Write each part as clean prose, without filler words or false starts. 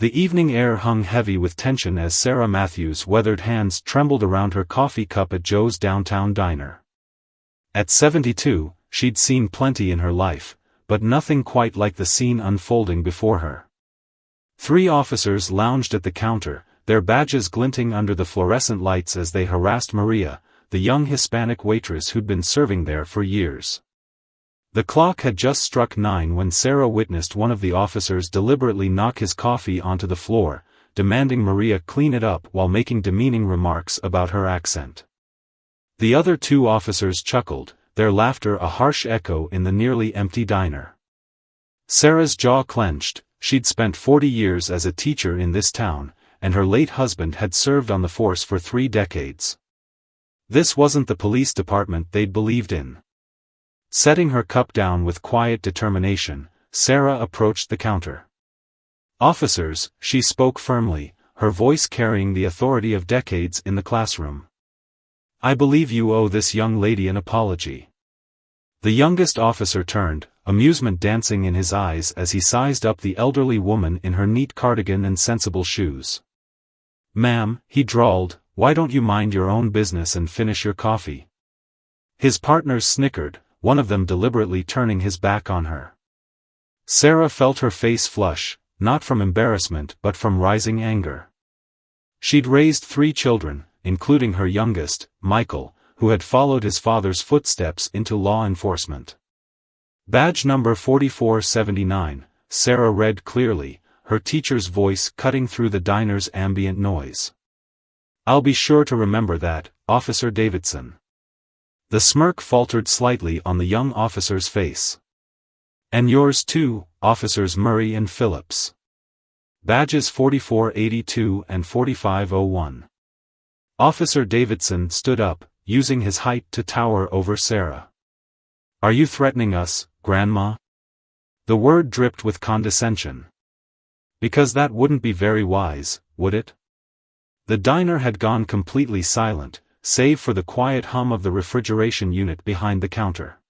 The evening air hung heavy with tension as Sarah Matthews' weathered hands trembled around her coffee cup at Joe's downtown diner. At 72, she'd seen plenty in her life, but nothing quite like the scene unfolding before her. 3 officers lounged at the counter, their badges glinting under the fluorescent lights as they harassed Maria, the young Hispanic waitress who'd been serving there for years. The clock had just struck 9 when Sarah witnessed one of the officers deliberately knock his coffee onto the floor, demanding Maria clean it up while making demeaning remarks about her accent. The other 2 officers chuckled, their laughter a harsh echo in the nearly empty diner. Sarah's jaw clenched. She'd spent 40 years as a teacher in this town, and her late husband had served on the force for 3 decades. This wasn't the police department they'd believed in. Setting her cup down with quiet determination, Sarah approached the counter. "Officers," she spoke firmly, her voice carrying the authority of decades in the classroom. "I believe you owe this young lady an apology." The youngest officer turned, amusement dancing in his eyes as he sized up the elderly woman in her neat cardigan and sensible shoes. "Ma'am," he drawled, "why don't you mind your own business and finish your coffee?" His partners snickered, one of them deliberately turning his back on her. Sarah felt her face flush, not from embarrassment but from rising anger. She'd raised 3 children, including her youngest, Michael, who had followed his father's footsteps into law enforcement. Badge number 4479, Sarah read clearly, her teacher's voice cutting through the diner's ambient noise. "I'll be sure to remember that, Officer Davidson." The smirk faltered slightly on the young officer's face. "And yours too, Officers Murray and Phillips." Badges 4482 and 4501. Officer Davidson stood up, using his height to tower over Sarah. "Are you threatening us, Grandma?" The word dripped with condescension. "Because that wouldn't be very wise, would it?" The diner had gone completely silent, save for the quiet hum of the refrigeration unit behind the counter.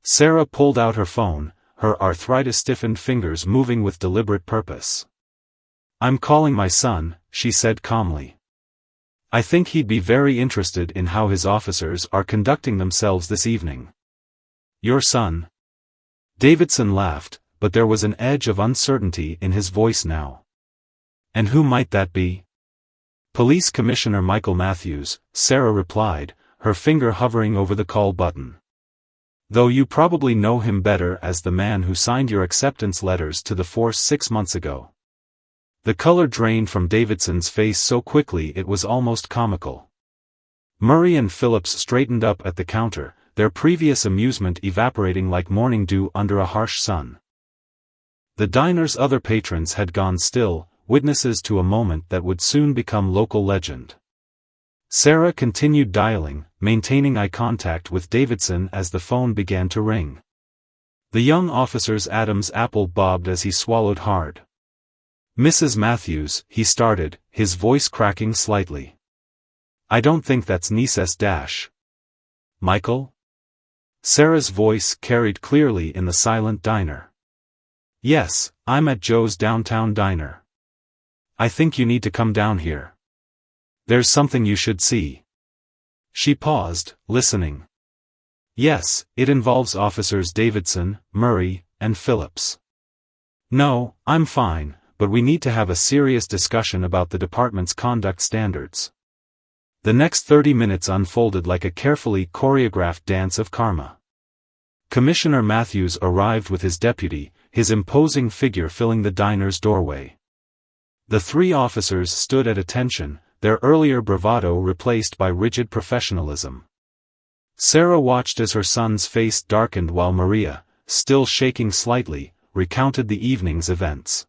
Sarah pulled out her phone, her arthritis-stiffened fingers moving with deliberate purpose. "I'm calling my son," she said calmly. "I think he'd be very interested in how his officers are conducting themselves this evening." "Your son?" Davidson laughed, but there was an edge of uncertainty in his voice now. "And who might that be?" "Police Commissioner Michael Matthews," Sarah replied, her finger hovering over the call button. "Though you probably know him better as the man who signed your acceptance letters to the force 6 months ago." The color drained from Davidson's face so quickly it was almost comical. Murray and Phillips straightened up at the counter, their previous amusement evaporating like morning dew under a harsh sun. The diner's other patrons had gone still, witnesses to a moment that would soon become local legend. Sarah continued dialing, maintaining eye contact with Davidson as the phone began to ring. The young officer's Adam's apple bobbed as he swallowed hard. "Mrs. Matthews," he started, his voice cracking slightly. "I don't think that's Nises Dash." "Michael?" Sarah's voice carried clearly in the silent diner. "Yes, I'm at Joe's downtown diner. I think you need to come down here. There's something you should see." She paused, listening. "Yes, it involves Officers Davidson, Murray, and Phillips." "No, I'm fine, but we need to have a serious discussion about the department's conduct standards." The next 30 minutes unfolded like a carefully choreographed dance of karma. Commissioner Matthews arrived with his deputy, his imposing figure filling the diner's doorway. The 3 officers stood at attention, their earlier bravado replaced by rigid professionalism. Sarah watched as her son's face darkened while Maria, still shaking slightly, recounted the evening's events.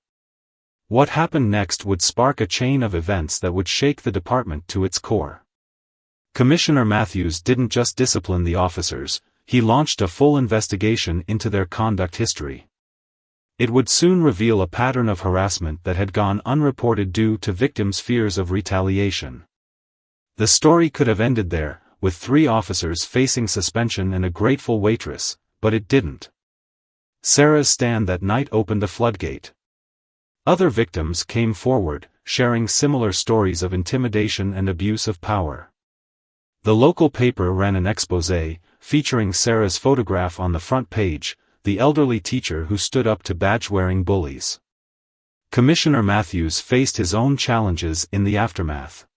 What happened next would spark a chain of events that would shake the department to its core. Commissioner Matthews didn't just discipline the officers, he launched a full investigation into their conduct history. It would soon reveal a pattern of harassment that had gone unreported due to victims' fears of retaliation. The story could have ended there, with 3 officers facing suspension and a grateful waitress, but it didn't. Sarah's stand that night opened a floodgate. Other victims came forward, sharing similar stories of intimidation and abuse of power. The local paper ran an exposé, featuring Sarah's photograph on the front page, the elderly teacher who stood up to badge-wearing bullies. Commissioner Matthews faced his own challenges in the aftermath.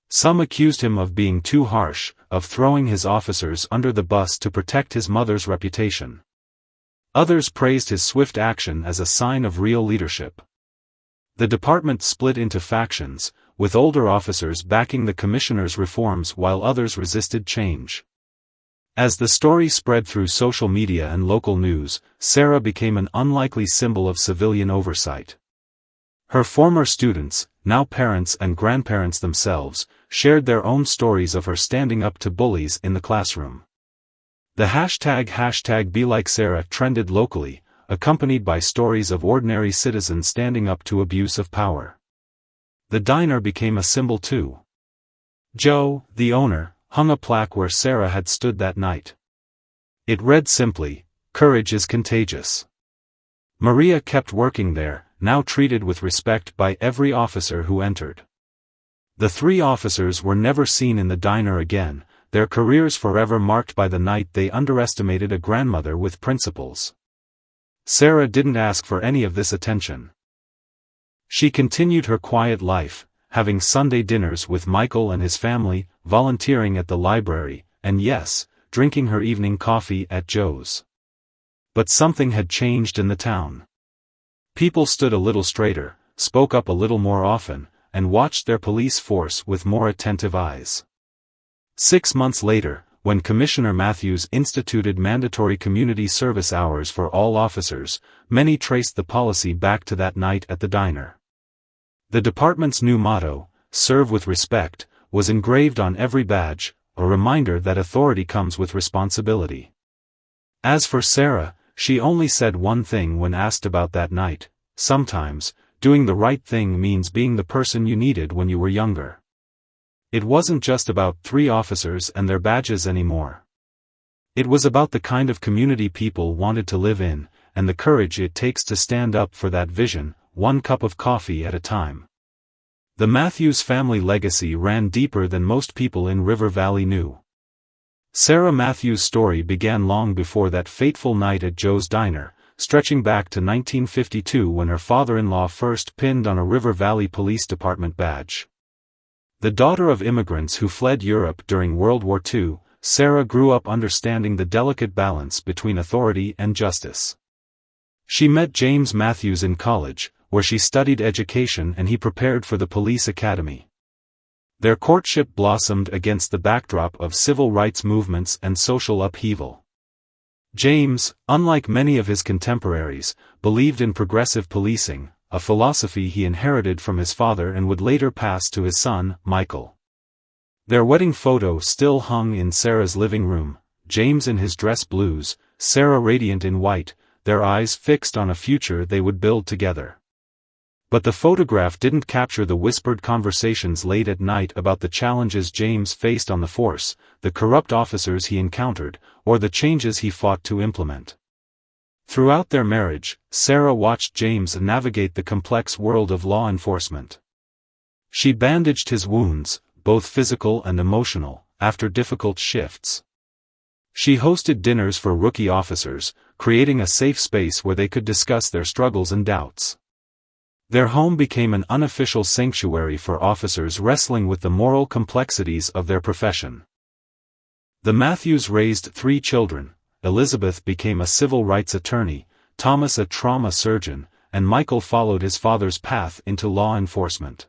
Some accused him of being too harsh, of throwing his officers under the bus to protect his mother's reputation. Others praised his swift action as a sign of real leadership. The department split into factions, with older officers backing the commissioner's reforms while others resisted change. As the story spread through social media and local news, Sarah became an unlikely symbol of civilian oversight. Her former students, now parents and grandparents themselves, shared their own stories of her standing up to bullies in the classroom. The hashtag #BeLikeSarah trended locally, accompanied by stories of ordinary citizens standing up to abuse of power. The diner became a symbol too. Joe, the owner, hung a plaque where Sarah had stood that night. It read simply, "Courage is contagious." Maria kept working there, now treated with respect by every officer who entered. The three officers were never seen in the diner again, their careers forever marked by the night they underestimated a grandmother with principles. Sarah didn't ask for any of this attention. She continued her quiet life, having Sunday dinners with Michael and his family, volunteering at the library, and yes, drinking her evening coffee at Joe's. But something had changed in the town. People stood a little straighter, spoke up a little more often, and watched their police force with more attentive eyes. 6 months later, when Commissioner Matthews instituted mandatory community service hours for all officers, many traced the policy back to that night at the diner. The department's new motto, "Serve with respect," was engraved on every badge, a reminder that authority comes with responsibility. As for Sarah, she only said one thing when asked about that night: sometimes, doing the right thing means being the person you needed when you were younger. It wasn't just about 3 officers and their badges anymore. It was about the kind of community people wanted to live in, and the courage it takes to stand up for that vision, one cup of coffee at a time. The Matthews family legacy ran deeper than most people in River Valley knew. Sarah Matthews' story began long before that fateful night at Joe's Diner, stretching back to 1952 when her father-in-law first pinned on a River Valley Police Department badge. The daughter of immigrants who fled Europe during World War II, Sarah grew up understanding the delicate balance between authority and justice. She met James Matthews in college, where she studied education and he prepared for the police academy. Their courtship blossomed against the backdrop of civil rights movements and social upheaval. James, unlike many of his contemporaries, believed in progressive policing, a philosophy he inherited from his father and would later pass to his son, Michael. Their wedding photo still hung in Sarah's living room, James in his dress blues, Sarah radiant in white, their eyes fixed on a future they would build together. But the photograph didn't capture the whispered conversations late at night about the challenges James faced on the force, the corrupt officers he encountered, or the changes he fought to implement. Throughout their marriage, Sarah watched James navigate the complex world of law enforcement. She bandaged his wounds, both physical and emotional, after difficult shifts. She hosted dinners for rookie officers, creating a safe space where they could discuss their struggles and doubts. Their home became an unofficial sanctuary for officers wrestling with the moral complexities of their profession. The Matthews raised 3 children. Elizabeth became a civil rights attorney, Thomas a trauma surgeon, and Michael followed his father's path into law enforcement.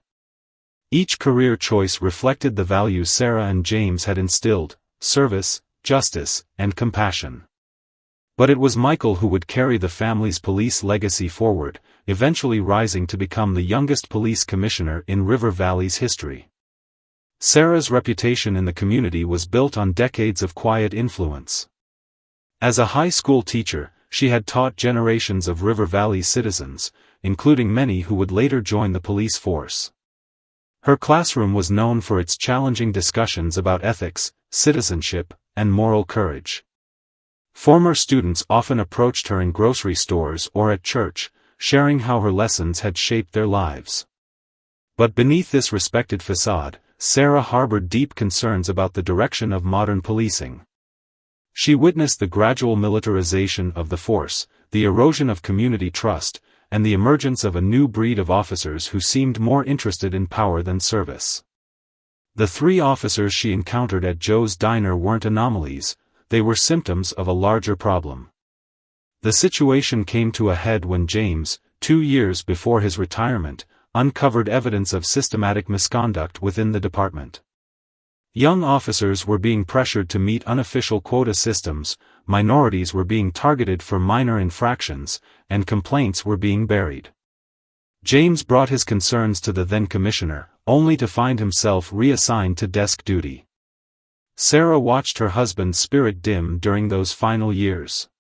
Each career choice reflected the values Sarah and James had instilled: service, justice, and compassion. But it was Michael who would carry the family's police legacy forward, eventually rising to become the youngest police commissioner in River Valley's history. Sarah's reputation in the community was built on decades of quiet influence. As a high school teacher, she had taught generations of River Valley citizens, including many who would later join the police force. Her classroom was known for its challenging discussions about ethics, citizenship, and moral courage. Former students often approached her in grocery stores or at church, sharing how her lessons had shaped their lives. But beneath this respected facade, Sarah harbored deep concerns about the direction of modern policing. She witnessed the gradual militarization of the force, the erosion of community trust, and the emergence of a new breed of officers who seemed more interested in power than service. The 3 officers she encountered at Joe's Diner weren't anomalies, they were symptoms of a larger problem. The situation came to a head when James, 2 years before his retirement, uncovered evidence of systematic misconduct within the department. Young officers were being pressured to meet unofficial quota systems, minorities were being targeted for minor infractions, and complaints were being buried. James brought his concerns to the then commissioner, only to find himself reassigned to desk duty. Sarah watched her husband's spirit dim during those final years.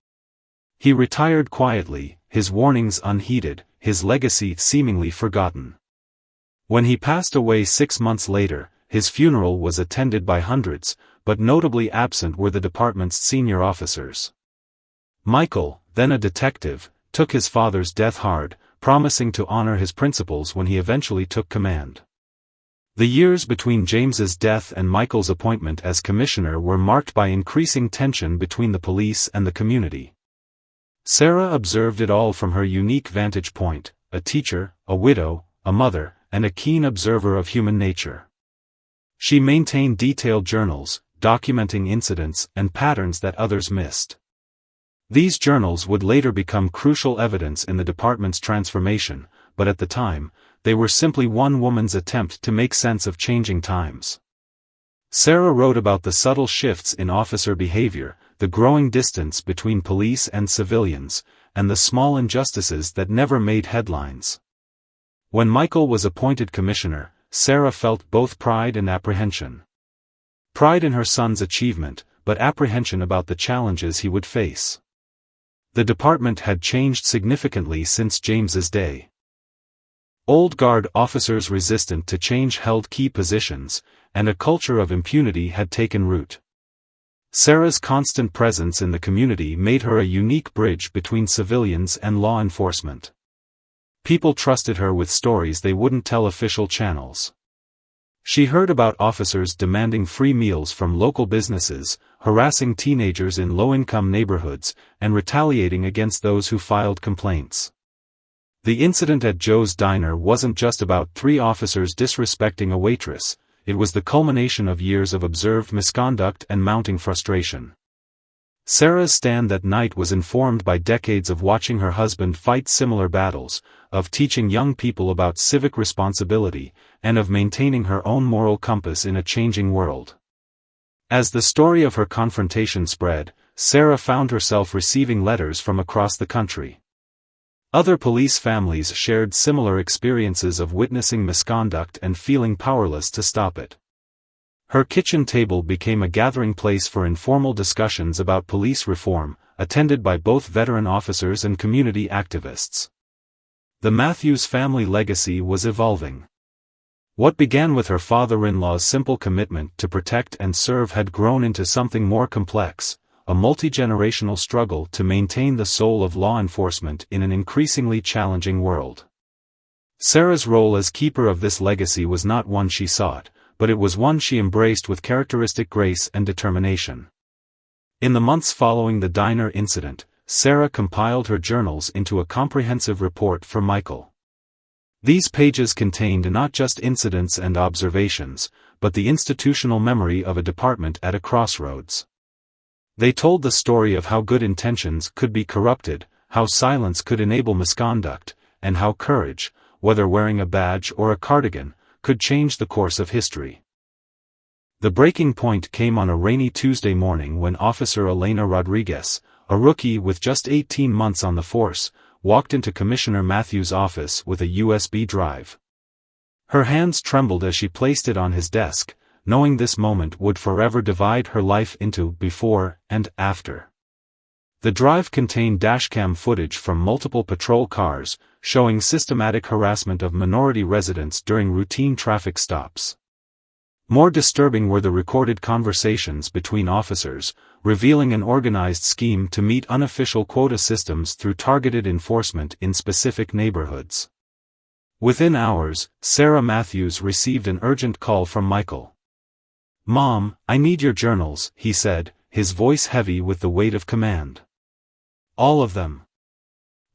He retired quietly, his warnings unheeded, his legacy seemingly forgotten. When he passed away 6 months later, his funeral was attended by hundreds, but notably absent were the department's senior officers. Michael, then a detective, took his father's death hard, promising to honor his principles when he eventually took command. The years between James's death and Michael's appointment as commissioner were marked by increasing tension between the police and the community. Sarah observed it all from her unique vantage point, a teacher, a widow, a mother, and a keen observer of human nature. She maintained detailed journals, documenting incidents and patterns that others missed. These journals would later become crucial evidence in the department's transformation, but at the time, they were simply one woman's attempt to make sense of changing times. Sarah wrote about the subtle shifts in officer behavior, the growing distance between police and civilians, and the small injustices that never made headlines. When Michael was appointed commissioner, Sarah felt both pride and apprehension. Pride in her son's achievement, but apprehension about the challenges he would face. The department had changed significantly since James's day. Old guard officers resistant to change held key positions, and a culture of impunity had taken root. Sarah's constant presence in the community made her a unique bridge between civilians and law enforcement. People trusted her with stories they wouldn't tell official channels. She heard about officers demanding free meals from local businesses, harassing teenagers in low-income neighborhoods, and retaliating against those who filed complaints. The incident at Joe's Diner wasn't just about 3 officers disrespecting a waitress, it was the culmination of years of observed misconduct and mounting frustration. Sarah's stand that night was informed by decades of watching her husband fight similar battles, of teaching young people about civic responsibility, and of maintaining her own moral compass in a changing world. As the story of her confrontation spread, Sarah found herself receiving letters from across the country. Other police families shared similar experiences of witnessing misconduct and feeling powerless to stop it. Her kitchen table became a gathering place for informal discussions about police reform, attended by both veteran officers and community activists. The Matthews family legacy was evolving. What began with her father-in-law's simple commitment to protect and serve had grown into something more complex, a multi-generational struggle to maintain the soul of law enforcement in an increasingly challenging world. Sarah's role as keeper of this legacy was not one she sought, but it was one she embraced with characteristic grace and determination. In the months following the diner incident, Sarah compiled her journals into a comprehensive report for Michael. These pages contained not just incidents and observations, but the institutional memory of a department at a crossroads. They told the story of how good intentions could be corrupted, how silence could enable misconduct, and how courage, whether wearing a badge or a cardigan, could change the course of history. The breaking point came on a rainy Tuesday morning when Officer Elena Rodriguez, a rookie with just 18 months on the force, walked into Commissioner Matthews' office with a USB drive. Her hands trembled as she placed it on his desk, knowing this moment would forever divide her life into before and after. The drive contained dashcam footage from multiple patrol cars, showing systematic harassment of minority residents during routine traffic stops. More disturbing were the recorded conversations between officers, revealing an organized scheme to meet unofficial quota systems through targeted enforcement in specific neighborhoods. Within hours, Sarah Matthews received an urgent call from Michael. "Mom, I need your journals," he said, his voice heavy with the weight of command. "All of them."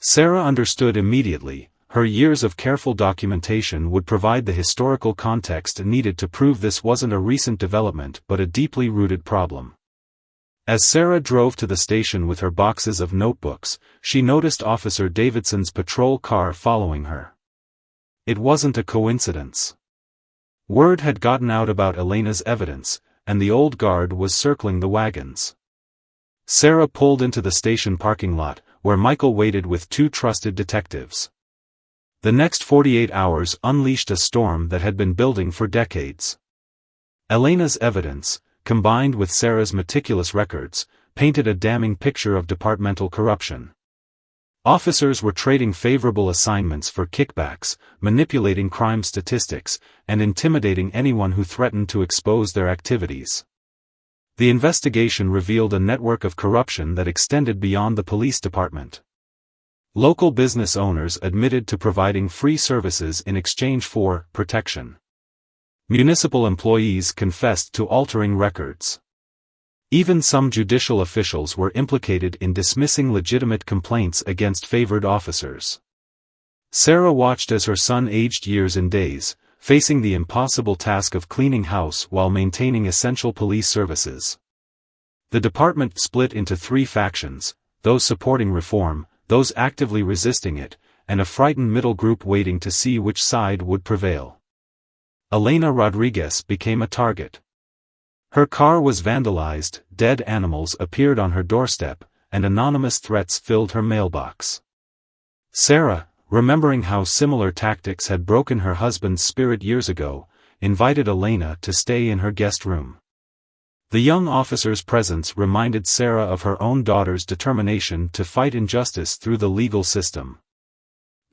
Sarah understood immediately. Her years of careful documentation would provide the historical context needed to prove this wasn't a recent development but a deeply rooted problem. As Sarah drove to the station with her boxes of notebooks, she noticed Officer Davidson's patrol car following her. It wasn't a coincidence. Word had gotten out about Elena's evidence, and the old guard was circling the wagons. Sarah pulled into the station parking lot, where Michael waited with two trusted detectives. The next 48 hours unleashed a storm that had been building for decades. Elena's evidence, combined with Sarah's meticulous records, painted a damning picture of departmental corruption. Officers were trading favorable assignments for kickbacks, manipulating crime statistics, and intimidating anyone who threatened to expose their activities. The investigation revealed a network of corruption that extended beyond the police department. Local business owners admitted to providing free services in exchange for protection. Municipal employees confessed to altering records. Even some judicial officials were implicated in dismissing legitimate complaints against favored officers. Sarah watched as her son aged years in days, facing the impossible task of cleaning house while maintaining essential police services. The department split into three factions: those supporting reform, those actively resisting it, and a frightened middle group waiting to see which side would prevail. Elena Rodriguez became a target. Her car was vandalized, dead animals appeared on her doorstep, and anonymous threats filled her mailbox. Sarah, remembering how similar tactics had broken her husband's spirit years ago, invited Elena to stay in her guest room. The young officer's presence reminded Sarah of her own daughter's determination to fight injustice through the legal system.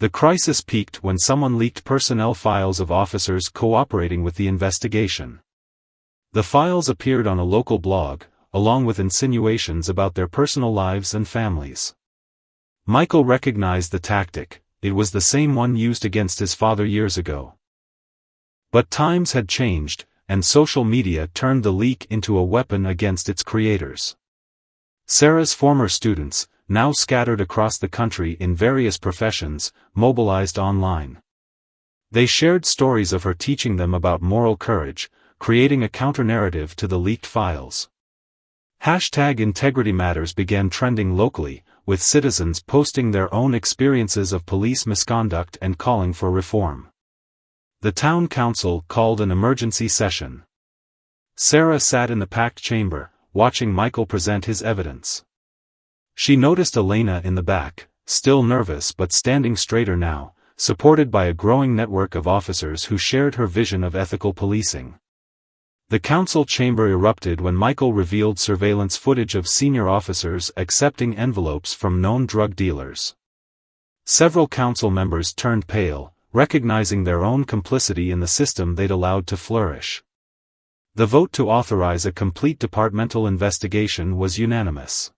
The crisis peaked when someone leaked personnel files of officers cooperating with the investigation. The files appeared on a local blog, along with insinuations about their personal lives and families. Michael recognized the tactic. It was the same one used against his father years ago. But times had changed, and social media turned the leak into a weapon against its creators. Sarah's former students, now scattered across the country in various professions, mobilized online. They shared stories of her teaching them about moral courage, creating a counter-narrative to the leaked files. #Integrity Matters began trending locally, with citizens posting their own experiences of police misconduct and calling for reform. The town council called an emergency session. Sarah sat in the packed chamber, watching Michael present his evidence. She noticed Elena in the back, still nervous but standing straighter now, supported by a growing network of officers who shared her vision of ethical policing. The council chamber erupted when Michael revealed surveillance footage of senior officers accepting envelopes from known drug dealers. Several council members turned pale, recognizing their own complicity in the system they'd allowed to flourish. The vote to authorize a complete departmental investigation was unanimous.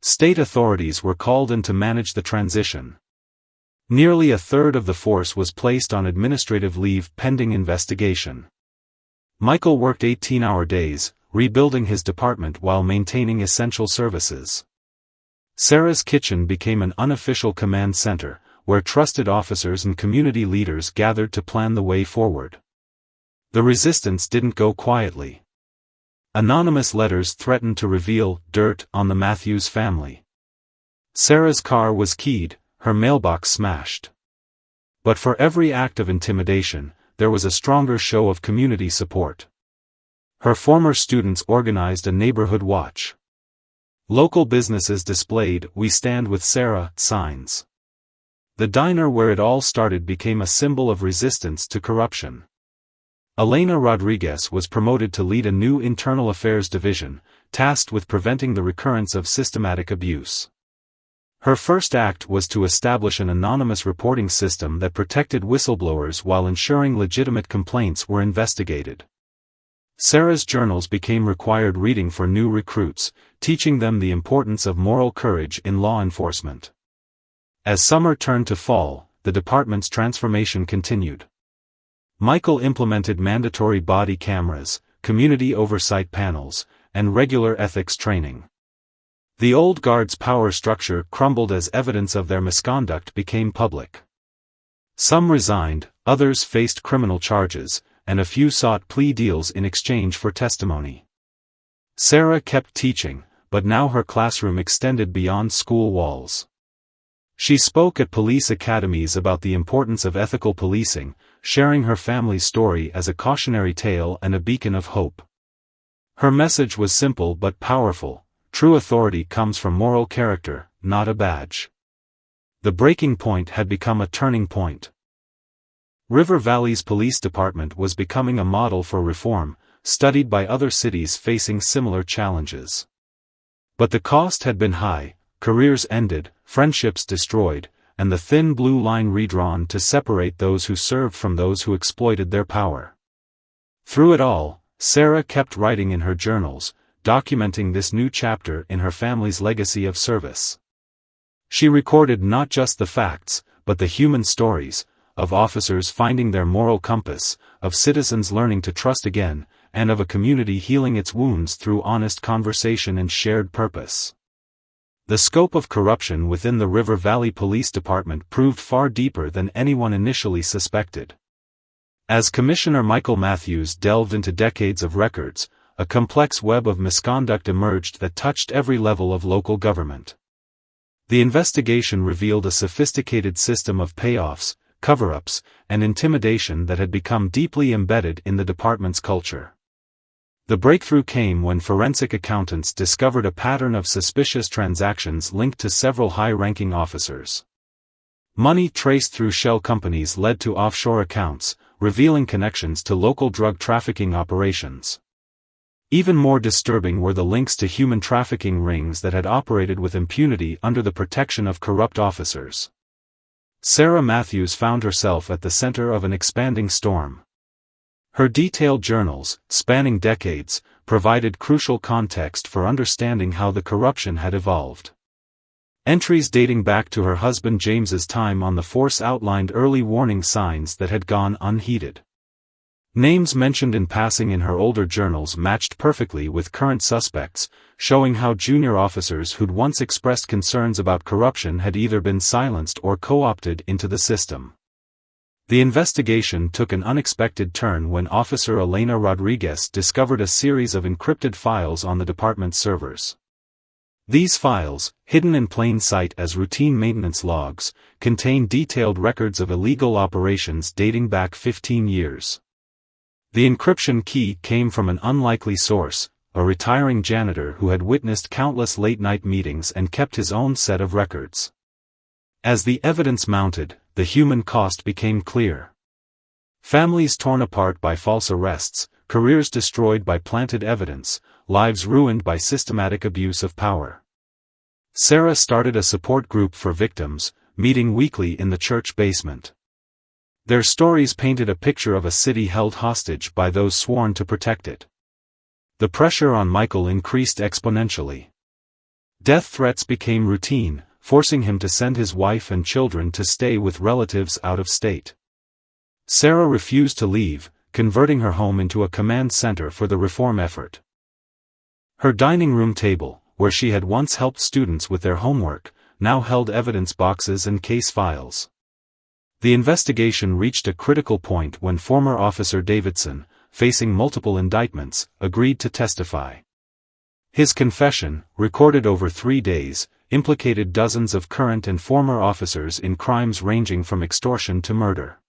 State authorities were called in to manage the transition. Nearly a third of the force was placed on administrative leave pending investigation. Michael worked 18-hour days, rebuilding his department while maintaining essential services. Sarah's kitchen became an unofficial command center, where trusted officers and community leaders gathered to plan the way forward. The resistance didn't go quietly. Anonymous letters threatened to reveal dirt on the Matthews family. Sarah's car was keyed, her mailbox smashed. But for every act of intimidation, there was a stronger show of community support. Her former students organized a neighborhood watch. Local businesses displayed "We Stand with Sarah" signs. The diner where it all started became a symbol of resistance to corruption. Elena Rodriguez was promoted to lead a new internal affairs division, tasked with preventing the recurrence of systematic abuse. Her first act was to establish an anonymous reporting system that protected whistleblowers while ensuring legitimate complaints were investigated. Sarah's journals became required reading for new recruits, teaching them the importance of moral courage in law enforcement. As summer turned to fall, the department's transformation continued. Michael implemented mandatory body cameras, community oversight panels, and regular ethics training. The old guard's power structure crumbled as evidence of their misconduct became public. Some resigned, others faced criminal charges, and a few sought plea deals in exchange for testimony. Sarah kept teaching, but now her classroom extended beyond school walls. She spoke at police academies about the importance of ethical policing, sharing her family's story as a cautionary tale and a beacon of hope. Her message was simple but powerful: true authority comes from moral character, not a badge. The breaking point had become a turning point. River Valley's police department was becoming a model for reform, studied by other cities facing similar challenges. But the cost had been high, careers ended, friendships destroyed, and the thin blue line redrawn to separate those who served from those who exploited their power. Through it all, Sarah kept writing in her journals, documenting this new chapter in her family's legacy of service. She recorded not just the facts, but the human stories, of officers finding their moral compass, of citizens learning to trust again, and of a community healing its wounds through honest conversation and shared purpose. The scope of corruption within the River Valley Police Department proved far deeper than anyone initially suspected. As Commissioner Michael Matthews delved into decades of records, a complex web of misconduct emerged that touched every level of local government. The investigation revealed a sophisticated system of payoffs, cover-ups, and intimidation that had become deeply embedded in the department's culture. The breakthrough came when forensic accountants discovered a pattern of suspicious transactions linked to several high-ranking officers. Money traced through shell companies led to offshore accounts, revealing connections to local drug trafficking operations. Even more disturbing were the links to human trafficking rings that had operated with impunity under the protection of corrupt officers. Sarah Matthews found herself at the center of an expanding storm. Her detailed journals, spanning decades, provided crucial context for understanding how the corruption had evolved. Entries dating back to her husband James's time on the force outlined early warning signs that had gone unheeded. Names mentioned in passing in her older journals matched perfectly with current suspects, showing how junior officers who'd once expressed concerns about corruption had either been silenced or co-opted into the system. The investigation took an unexpected turn when Officer Elena Rodriguez discovered a series of encrypted files on the department's servers. These files, hidden in plain sight as routine maintenance logs, contain detailed records of illegal operations dating back 15 years. The encryption key came from an unlikely source, a retiring janitor who had witnessed countless late-night meetings and kept his own set of records. As the evidence mounted, the human cost became clear. Families torn apart by false arrests, careers destroyed by planted evidence, lives ruined by systematic abuse of power. Sarah started a support group for victims, meeting weekly in the church basement. Their stories painted a picture of a city held hostage by those sworn to protect it. The pressure on Michael increased exponentially. Death threats became routine, forcing him to send his wife and children to stay with relatives out of state. Sarah refused to leave, converting her home into a command center for the reform effort. Her dining room table, where she had once helped students with their homework, now held evidence boxes and case files. The investigation reached a critical point when former Officer Davidson, facing multiple indictments, agreed to testify. His confession, recorded over 3 days, implicated dozens of current and former officers in crimes ranging from extortion to murder.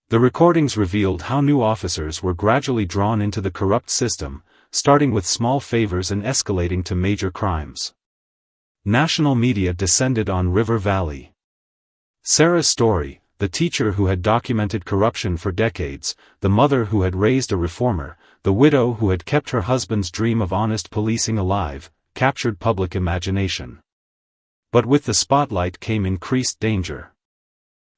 The recordings revealed how new officers were gradually drawn into the corrupt system, starting with small favors and escalating to major crimes. National media descended on River Valley. Sarah's story, the teacher who had documented corruption for decades, the mother who had raised a reformer, the widow who had kept her husband's dream of honest policing alive, captured public imagination. But with the spotlight came increased danger.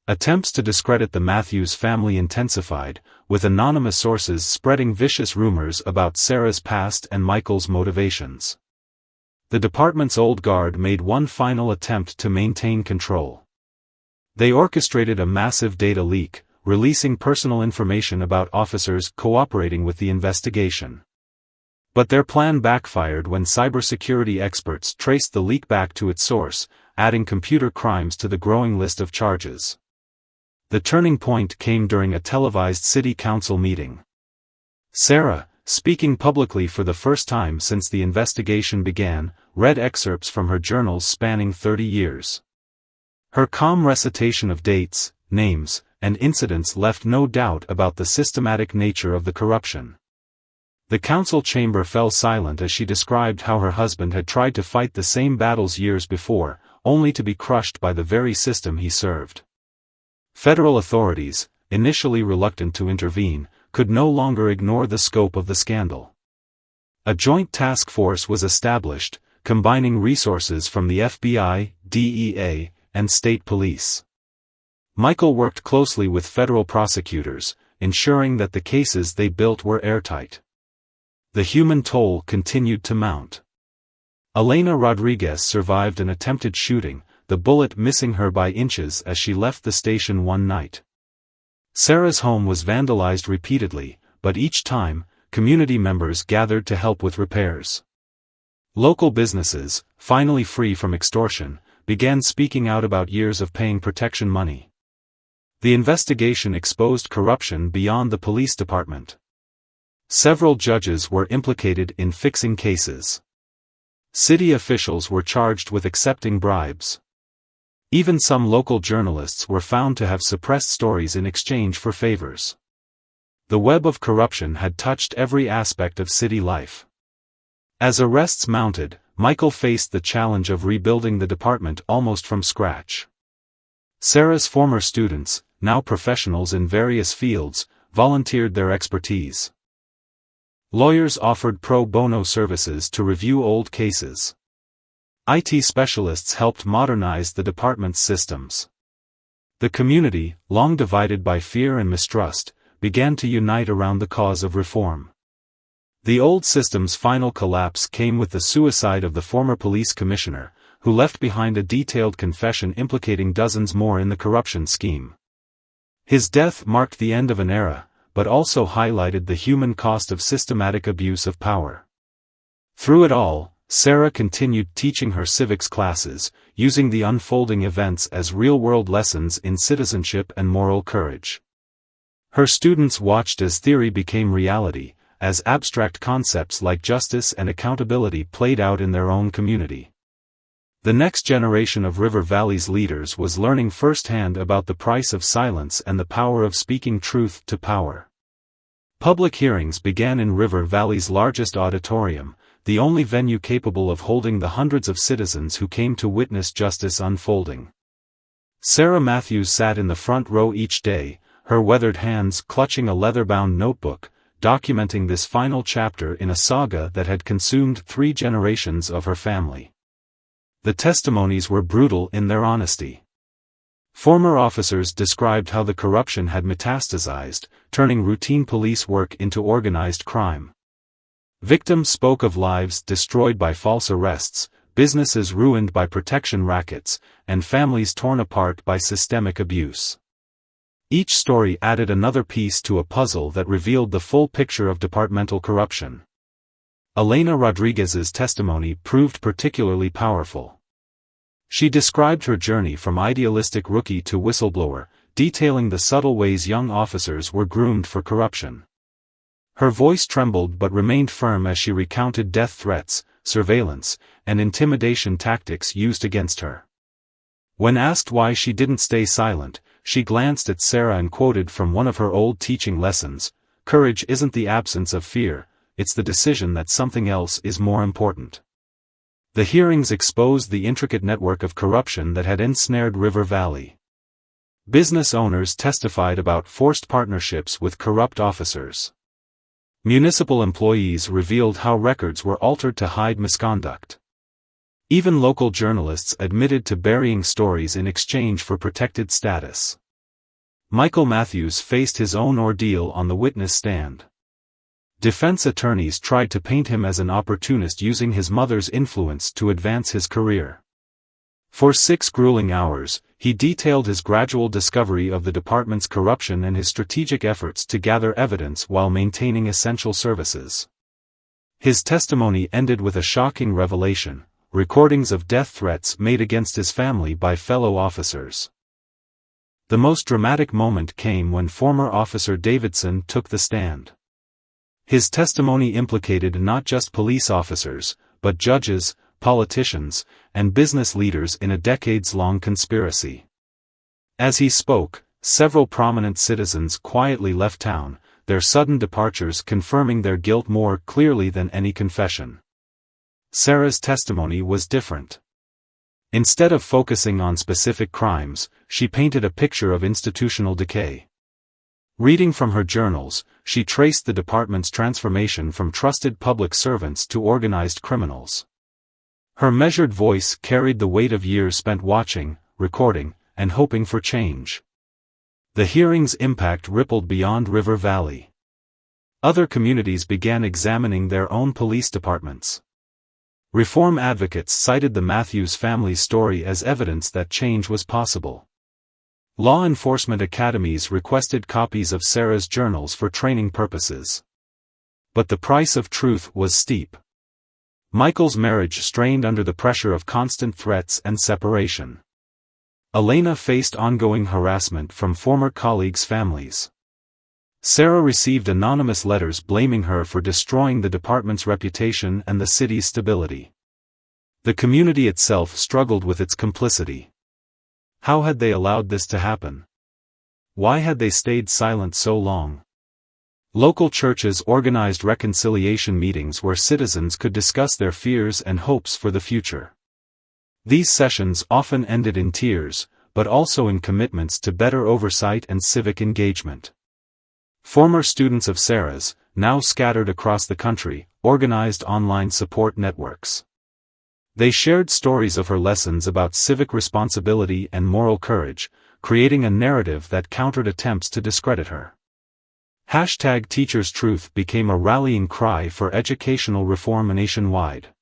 Attempts to discredit the Matthews family intensified, with anonymous sources spreading vicious rumors about Sarah's past and Michael's motivations. The department's old guard made one final attempt to maintain control. They orchestrated a massive data leak, releasing personal information about officers cooperating with the investigation. But their plan backfired when cybersecurity experts traced the leak back to its source, adding computer crimes to the growing list of charges. The turning point came during a televised city council meeting. Sarah, speaking publicly for the first time since the investigation began, read excerpts from her journals spanning 30 years. Her calm recitation of dates, names, and incidents left no doubt about the systematic nature of the corruption. The council chamber fell silent as she described how her husband had tried to fight the same battles years before, only to be crushed by the very system he served. Federal authorities, initially reluctant to intervene, could no longer ignore the scope of the scandal. A joint task force was established, combining resources from the FBI, DEA, and state police. Michael worked closely with federal prosecutors, ensuring that the cases they built were airtight. The human toll continued to mount. Elena Rodriguez survived an attempted shooting, the bullet missing her by inches as she left the station one night. Sarah's home was vandalized repeatedly, but each time, community members gathered to help with repairs. Local businesses, finally free from extortion, began speaking out about years of paying protection money. The investigation exposed corruption beyond the police department. Several judges were implicated in fixing cases. City officials were charged with accepting bribes. Even some local journalists were found to have suppressed stories in exchange for favors. The web of corruption had touched every aspect of city life. As arrests mounted, Michael faced the challenge of rebuilding the department almost from scratch. Sarah's former students, now professionals in various fields, volunteered their expertise. Lawyers offered pro bono services to review old cases. IT specialists helped modernize the department's systems. The community, long divided by fear and mistrust, began to unite around the cause of reform. The old system's final collapse came with the suicide of the former police commissioner, who left behind a detailed confession implicating dozens more in the corruption scheme. His death marked the end of an era, but also highlighted the human cost of systematic abuse of power. Through it all, Sarah continued teaching her civics classes, using the unfolding events as real-world lessons in citizenship and moral courage. Her students watched as theory became reality, as abstract concepts like justice and accountability played out in their own community. The next generation of River Valley's leaders was learning firsthand about the price of silence and the power of speaking truth to power. Public hearings began in River Valley's largest auditorium, the only venue capable of holding the hundreds of citizens who came to witness justice unfolding. Sarah Matthews sat in the front row each day, her weathered hands clutching a leather-bound notebook, documenting this final chapter in a saga that had consumed 3 generations of her family. The testimonies were brutal in their honesty. Former officers described how the corruption had metastasized, turning routine police work into organized crime. Victims spoke of lives destroyed by false arrests, businesses ruined by protection rackets, and families torn apart by systemic abuse. Each story added another piece to a puzzle that revealed the full picture of departmental corruption. Elena Rodriguez's testimony proved particularly powerful. She described her journey from idealistic rookie to whistleblower, detailing the subtle ways young officers were groomed for corruption. Her voice trembled but remained firm as she recounted death threats, surveillance, and intimidation tactics used against her. When asked why she didn't stay silent, she glanced at Sarah and quoted from one of her old teaching lessons, "Courage isn't the absence of fear, it's the decision that something else is more important." The hearings exposed the intricate network of corruption that had ensnared River Valley. Business owners testified about forced partnerships with corrupt officers. Municipal employees revealed how records were altered to hide misconduct. Even local journalists admitted to burying stories in exchange for protected status. Michael Matthews faced his own ordeal on the witness stand. Defense attorneys tried to paint him as an opportunist using his mother's influence to advance his career. For 6 grueling hours, he detailed his gradual discovery of the department's corruption and his strategic efforts to gather evidence while maintaining essential services. His testimony ended with a shocking revelation: recordings of death threats made against his family by fellow officers. The most dramatic moment came when former Officer Davidson took the stand. His testimony implicated not just police officers, but judges, politicians, and business leaders in a decades-long conspiracy. As he spoke, several prominent citizens quietly left town, their sudden departures confirming their guilt more clearly than any confession. Sarah's testimony was different. Instead of focusing on specific crimes, she painted a picture of institutional decay. Reading from her journals, she traced the department's transformation from trusted public servants to organized criminals. Her measured voice carried the weight of years spent watching, recording, and hoping for change. The hearing's impact rippled beyond River Valley. Other communities began examining their own police departments. Reform advocates cited the Matthews family's story as evidence that change was possible. Law enforcement academies requested copies of Sarah's journals for training purposes. But the price of truth was steep. Michael's marriage strained under the pressure of constant threats and separation. Elena faced ongoing harassment from former colleagues' families. Sarah received anonymous letters blaming her for destroying the department's reputation and the city's stability. The community itself struggled with its complicity. How had they allowed this to happen? Why had they stayed silent so long? Local churches organized reconciliation meetings where citizens could discuss their fears and hopes for the future. These sessions often ended in tears, but also in commitments to better oversight and civic engagement. Former students of Sarah's, now scattered across the country, organized online support networks. They shared stories of her lessons about civic responsibility and moral courage, creating a narrative that countered attempts to discredit her. #TeachersTruth became a rallying cry for educational reform nationwide.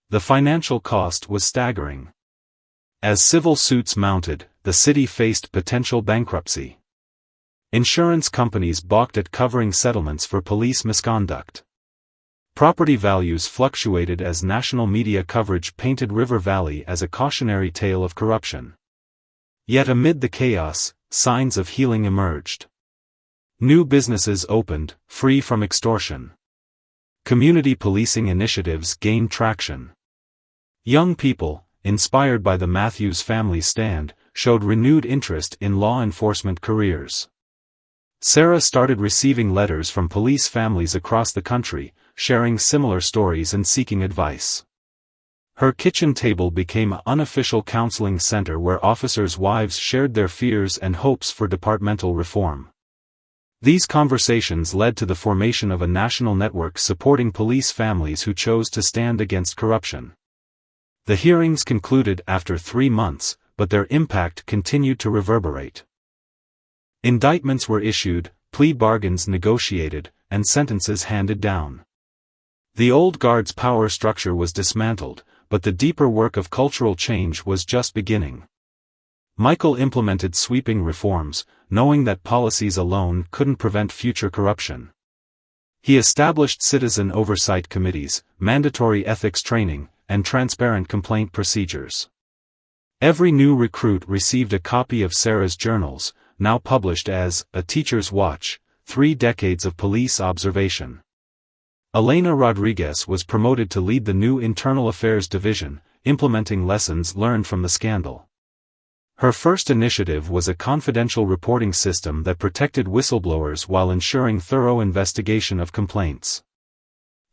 The financial cost was staggering. As civil suits mounted, the city faced potential bankruptcy. Insurance companies balked at covering settlements for police misconduct. Property values fluctuated as national media coverage painted River Valley as a cautionary tale of corruption. Yet amid the chaos, signs of healing emerged. New businesses opened, free from extortion. Community policing initiatives gained traction. Young people, inspired by the Matthews family stand, showed renewed interest in law enforcement careers. Sarah started receiving letters from police families across the country, sharing similar stories and seeking advice. Her kitchen table became an unofficial counseling center where officers' wives shared their fears and hopes for departmental reform. These conversations led to the formation of a national network supporting police families who chose to stand against corruption. The hearings concluded after 3 months, but their impact continued to reverberate. Indictments were issued, plea bargains negotiated, and sentences handed down. The old guard's power structure was dismantled, but the deeper work of cultural change was just beginning. Michael implemented sweeping reforms, knowing that policies alone couldn't prevent future corruption. He established citizen oversight committees, mandatory ethics training, and transparent complaint procedures. Every new recruit received a copy of Sarah's journals, now published as A Teacher's Watch, 3 Decades of Police Observation. Elena Rodriguez was promoted to lead the new Internal Affairs Division, implementing lessons learned from the scandal. Her first initiative was a confidential reporting system that protected whistleblowers while ensuring thorough investigation of complaints.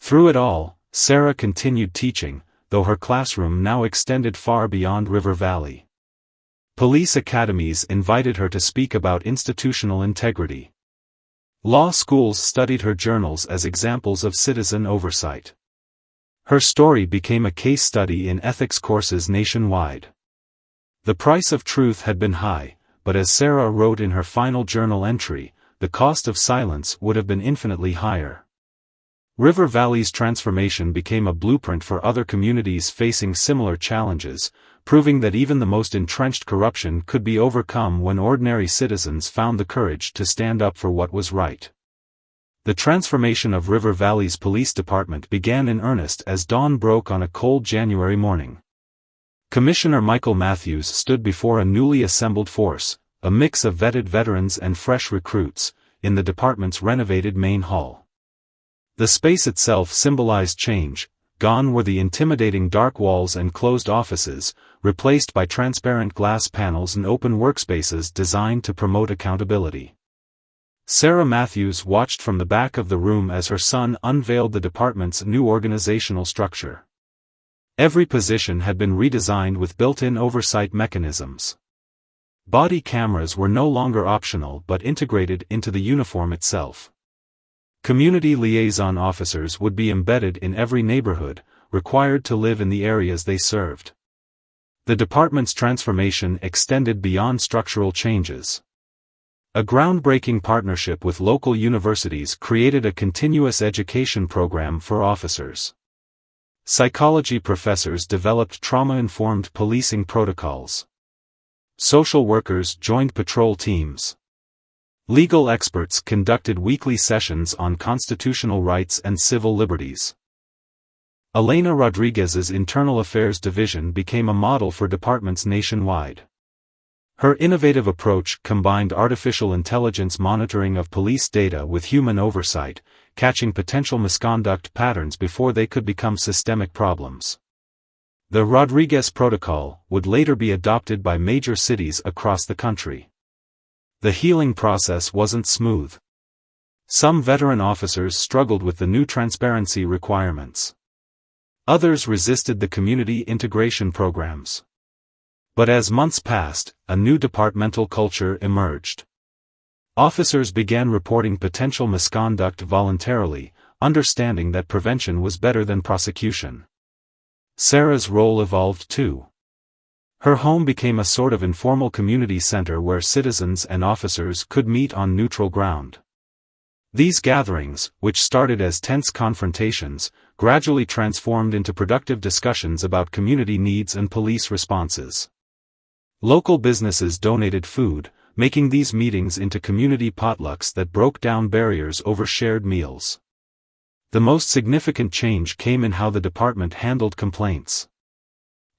Through it all, Sarah continued teaching, though her classroom now extended far beyond River Valley. Police academies invited her to speak about institutional integrity. Law schools studied her journals as examples of citizen oversight. Her story became a case study in ethics courses nationwide. The price of truth had been high, but as Sarah wrote in her final journal entry, the cost of silence would have been infinitely higher. River Valley's transformation became a blueprint for other communities facing similar challenges, proving that even the most entrenched corruption could be overcome when ordinary citizens found the courage to stand up for what was right. The transformation of River Valley's police department began in earnest as dawn broke on a cold January morning. Commissioner Michael Matthews stood before a newly assembled force, a mix of vetted veterans and fresh recruits, in the department's renovated main hall. The space itself symbolized change. Gone were the intimidating dark walls and closed offices, replaced by transparent glass panels and open workspaces designed to promote accountability. Sarah Matthews watched from the back of the room as her son unveiled the department's new organizational structure. Every position had been redesigned with built-in oversight mechanisms. Body cameras were no longer optional but integrated into the uniform itself. Community liaison officers would be embedded in every neighborhood, required to live in the areas they served. The department's transformation extended beyond structural changes. A groundbreaking partnership with local universities created a continuous education program for officers. Psychology professors developed trauma-informed policing protocols. Social workers joined patrol teams. Legal experts conducted weekly sessions on constitutional rights and civil liberties. Elena Rodriguez's Internal Affairs Division became a model for departments nationwide. Her innovative approach combined artificial intelligence monitoring of police data with human oversight, catching potential misconduct patterns before they could become systemic problems. The Rodriguez Protocol would later be adopted by major cities across the country. The healing process wasn't smooth. Some veteran officers struggled with the new transparency requirements. Others resisted the community integration programs. But as months passed, a new departmental culture emerged. Officers began reporting potential misconduct voluntarily, understanding that prevention was better than prosecution. Sarah's role evolved too. Her home became a sort of informal community center where citizens and officers could meet on neutral ground. These gatherings, which started as tense confrontations, gradually transformed into productive discussions about community needs and police responses. Local businesses donated food, making these meetings into community potlucks that broke down barriers over shared meals. The most significant change came in how the department handled complaints.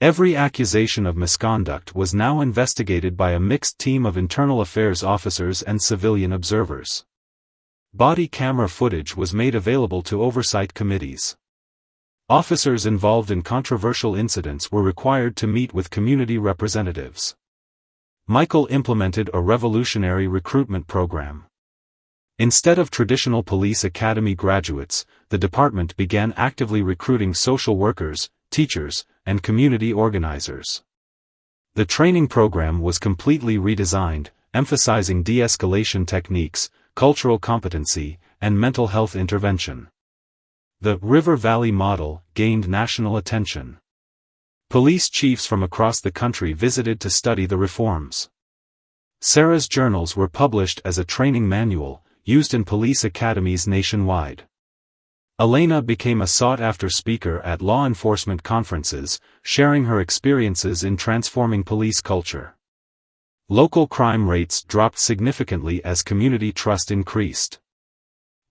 Every accusation of misconduct was now investigated by a mixed team of internal affairs officers and civilian observers. Body camera footage was made available to oversight committees. Officers involved in controversial incidents were required to meet with community representatives. Michael implemented a revolutionary recruitment program. Instead of traditional police academy graduates, the department began actively recruiting social workers, teachers, and community organizers. The training program was completely redesigned, emphasizing de-escalation techniques, cultural competency, and mental health intervention. The River Valley model gained national attention. Police chiefs from across the country visited to study the reforms. Sarah's journals were published as a training manual, used in police academies nationwide. Elena became a sought-after speaker at law enforcement conferences, sharing her experiences in transforming police culture. Local crime rates dropped significantly as community trust increased.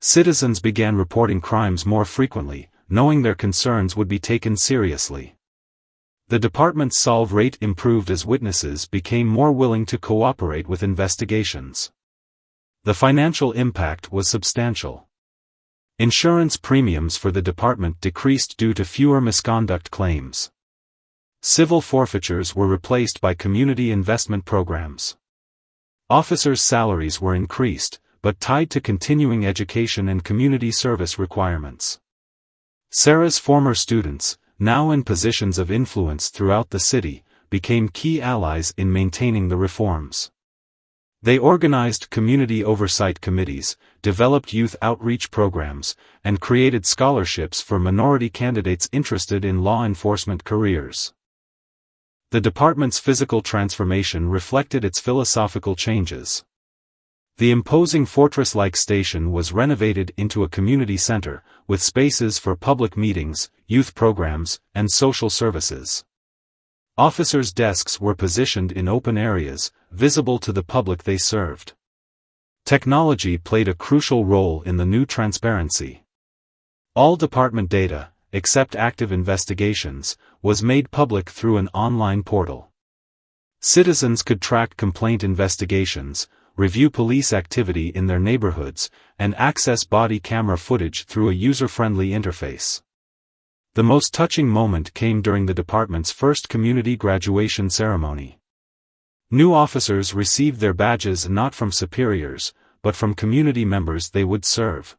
Citizens began reporting crimes more frequently, knowing their concerns would be taken seriously. The department's solve rate improved as witnesses became more willing to cooperate with investigations. The financial impact was substantial. Insurance premiums for the department decreased due to fewer misconduct claims. Civil forfeitures were replaced by community investment programs. Officers' salaries were increased, but tied to continuing education and community service requirements. Sarah's former students, now in positions of influence throughout the city, became key allies in maintaining the reforms. They organized community oversight committees, developed youth outreach programs, and created scholarships for minority candidates interested in law enforcement careers. The department's physical transformation reflected its philosophical changes. The imposing fortress-like station was renovated into a community center, with spaces for public meetings, youth programs, and social services. Officers' desks were positioned in open areas, visible to the public they served. Technology played a crucial role in the new transparency. All department data, except active investigations, was made public through an online portal. Citizens could track complaint investigations, review police activity in their neighborhoods, and access body camera footage through a user-friendly interface. The most touching moment came during the department's first community graduation ceremony. New officers received their badges not from superiors, but from community members they would serve.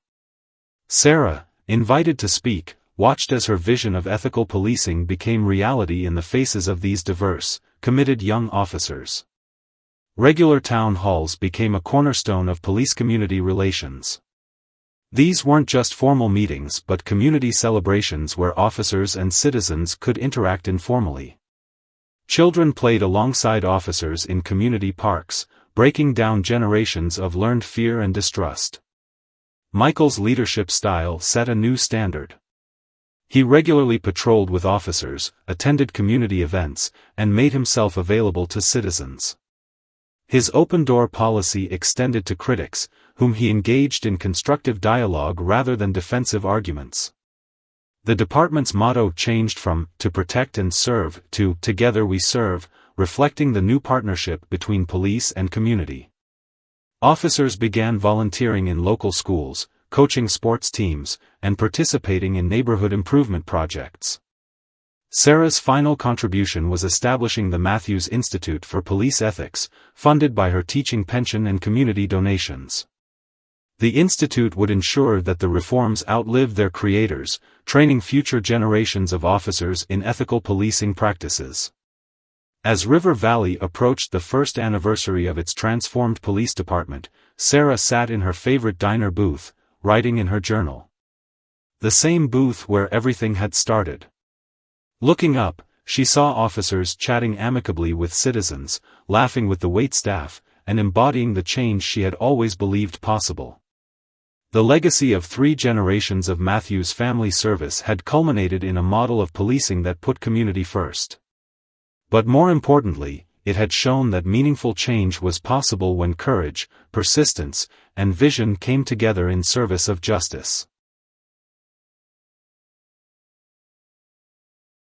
Sarah, invited to speak, watched as her vision of ethical policing became reality in the faces of these diverse, committed young officers. Regular town halls became a cornerstone of police-community relations. These weren't just formal meetings but community celebrations where officers and citizens could interact informally. Children played alongside officers in community parks, breaking down generations of learned fear and distrust. Michael's leadership style set a new standard. He regularly patrolled with officers, attended community events, and made himself available to citizens. His open-door policy extended to critics, whom he engaged in constructive dialogue rather than defensive arguments. The department's motto changed from "to protect and serve" to "together we serve," reflecting the new partnership between police and community. Officers began volunteering in local schools, coaching sports teams, and participating in neighborhood improvement projects. Sarah's final contribution was establishing the Matthews Institute for Police Ethics, funded by her teaching pension and community donations. The institute would ensure that the reforms outlived their creators, training future generations of officers in ethical policing practices. As River Valley approached the first anniversary of its transformed police department, Sarah sat in her favorite diner booth, writing in her journal. The same booth where everything had started. Looking up, she saw officers chatting amicably with citizens, laughing with the waitstaff, and embodying the change she had always believed possible. The legacy of 3 generations of Matthews family service had culminated in a model of policing that put community first. But more importantly, it had shown that meaningful change was possible when courage, persistence, and vision came together in service of justice.